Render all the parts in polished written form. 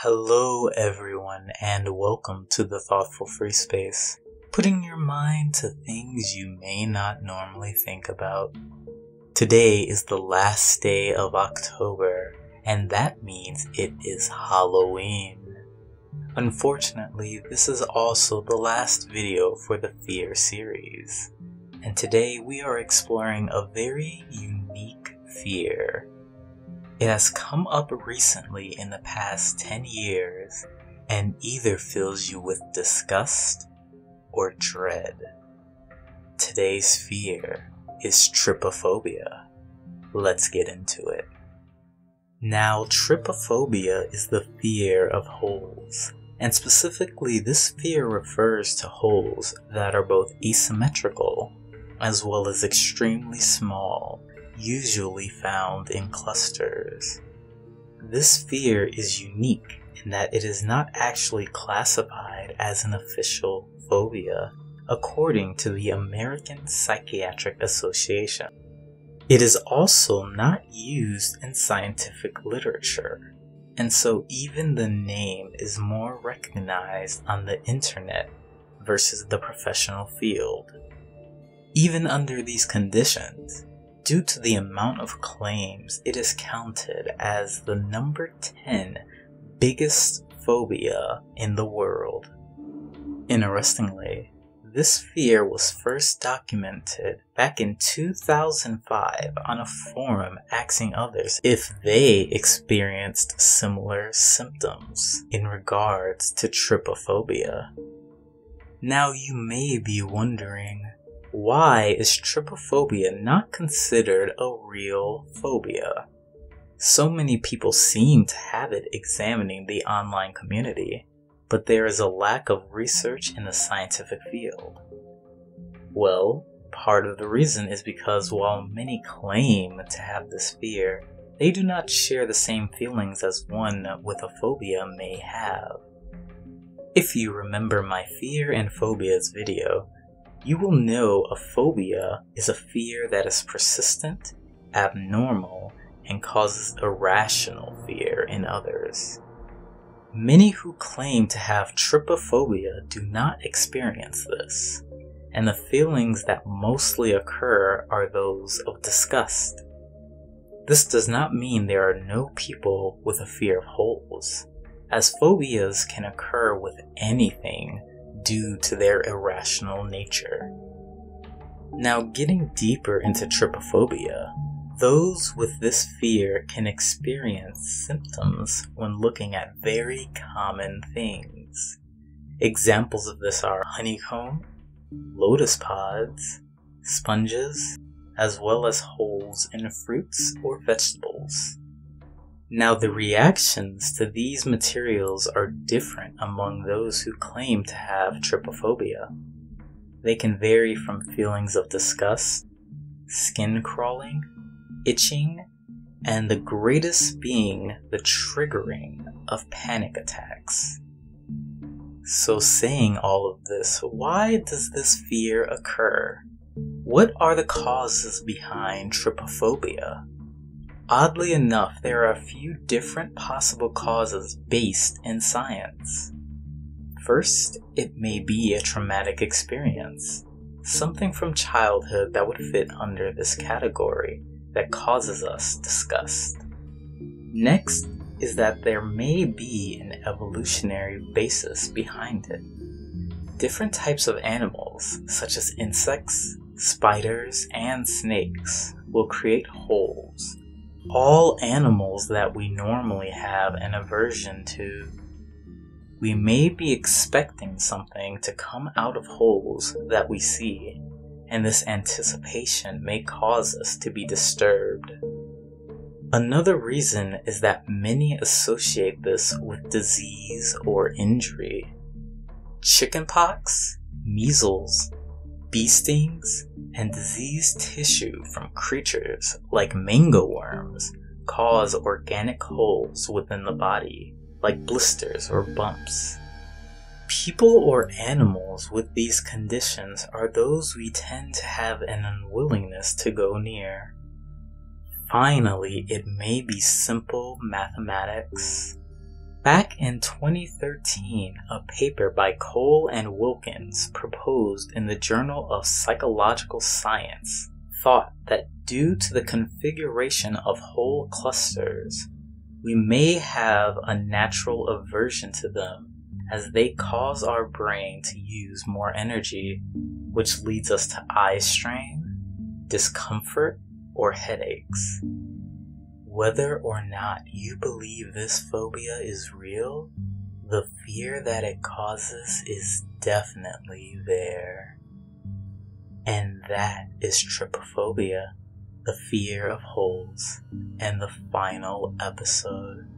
Hello everyone and welcome to the Thoughtful Free Space, putting your mind to things you may not normally think about. Today is the last day of October, and that means it is Halloween. Unfortunately, this is also the last video for the Fear series, and today we are exploring a very unique fear. It has come up recently in the past 10 years and either fills you with disgust or dread. Today's fear is trypophobia. Let's get into it. Now, trypophobia is the fear of holes, and specifically this fear refers to holes that are both asymmetrical as well as extremely small, usually found in clusters. This fear is unique in that it is not actually classified as an official phobia, according to the American Psychiatric Association. It is also not used in scientific literature, and so even the name is more recognized on the internet versus the professional field. Even under these conditions, due to the amount of claims, it is counted as the number 10 biggest phobia in the world. Interestingly, this fear was first documented back in 2005 on a forum asking others if they experienced similar symptoms in regards to trypophobia. Now you may be wondering, why is trypophobia not considered a real phobia? So many people seem to have it examining the online community, but there is a lack of research in the scientific field. Well, part of the reason is because while many claim to have this fear, they do not share the same feelings as one with a phobia may have. If you remember my fear and phobias video, you will know a phobia is a fear that is persistent, abnormal, and causes irrational fear in others. Many who claim to have trypophobia do not experience this, and the feelings that mostly occur are those of disgust. This does not mean there are no people with a fear of holes, as phobias can occur with anything due to their irrational nature. Now, getting deeper into trypophobia, those with this fear can experience symptoms when looking at very common things. Examples of this are honeycomb, lotus pods, sponges, as well as holes in fruits or vegetables. Now, the reactions to these materials are different among those who claim to have trypophobia. They can vary from feelings of disgust, skin crawling, itching, and the greatest being the triggering of panic attacks. So saying all of this, why does this fear occur? What are the causes behind trypophobia? Oddly enough, there are a few different possible causes based in science. First, it may be a traumatic experience, something from childhood that would fit under this category that causes us disgust. Next is that there may be an evolutionary basis behind it. Different types of animals, such as insects, spiders, and snakes, will create holes. All animals that we normally have an aversion to. We may be expecting something to come out of holes that we see, and this anticipation may cause us to be disturbed. Another reason is that many associate this with disease or injury. Chickenpox, measles, bee stings, and diseased tissue from creatures like mango worms cause organic holes within the body, like blisters or bumps. People or animals with these conditions are those we tend to have an unwillingness to go near. Finally, it may be simple mathematics. Back in 2013, a paper by Cole and Wilkins proposed in the Journal of Psychological Science thought that due to the configuration of hole clusters, we may have a natural aversion to them as they cause our brain to use more energy, which leads us to eye strain, discomfort, or headaches. Whether or not you believe this phobia is real, the fear that it causes is definitely there. And that is trypophobia, the fear of holes, and the final episode.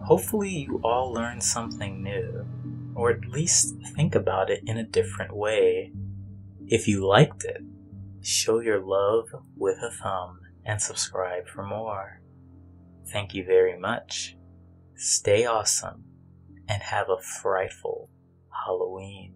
Hopefully you all learned something new, or at least think about it in a different way. If you liked it, show your love with a thumb and subscribe for more. Thank you very much. Stay awesome and have a frightful Halloween.